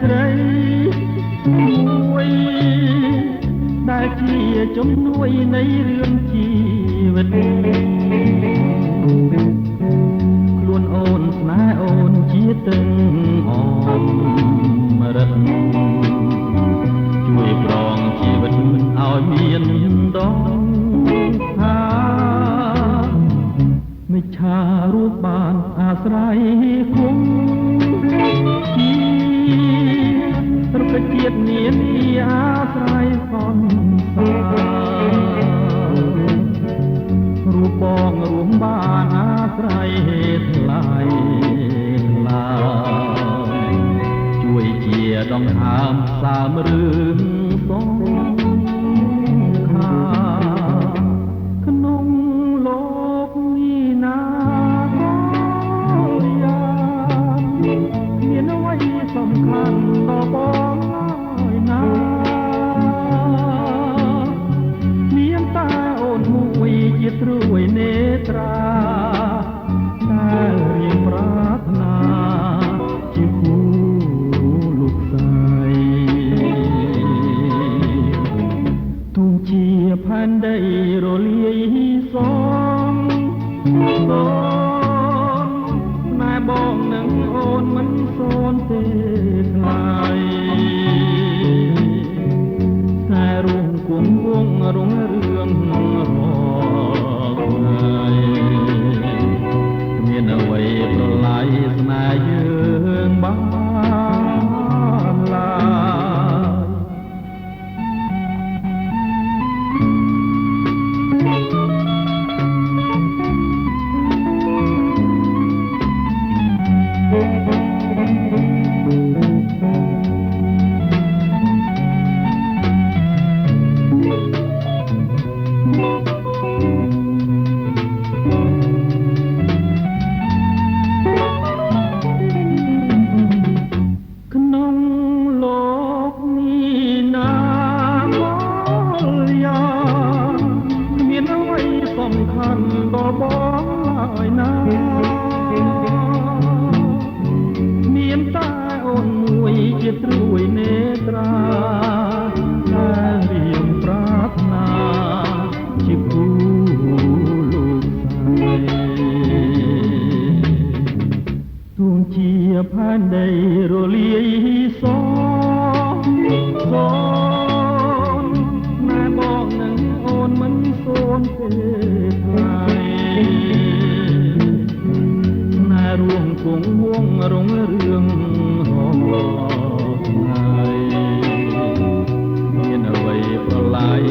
ស្រីមួយដែលជាជំនួយនៃរឿងជីវិតខ្លួនអូនស្នេហ៍អូនជាទឹងអមរិតជួយប្រងជីវិតឲ្យមានដងថាមិនឆារួចបានអាស្រ័យគុំជារុក្ខជាតិមានអាស្រ័យសំសារូបបងរួមបានអាស្រ័យថ្លៃថ្លាជួយជាដង្ហើមសើមរឿងសងខាក្នុងលោកនេះណាក៏យ៉ាងមានអ្វីសំខាន់ដល់បងហើយណាមានតែអូនមួយជាត្រួយនេត្រាតែរៀងប្រាថ្នាជាគូលោកស្រីទូជាផែនដីរលាយសងសូនស្នេហ៍បងនឹងអូនមិនសូនទេថ្លៃតែរួមគង់វងរងរឿងរកថ្ងៃគ្មានអ្វីប្រឡាយស្នេហ៍យើងបានឡើសំខាន់ដល់បងហើយណាមានតែអូនមួយជាត្រួយនេត្រាតែរៀងប្រាថ្នាជាគូលោកស្រីទូនជាផែនដីរលាយសងសូនណែបងនឹងអូនមិនសូនទេរួមគង់វងរងរឿងរកថ្ងៃមានអ្វីប្រឡាយ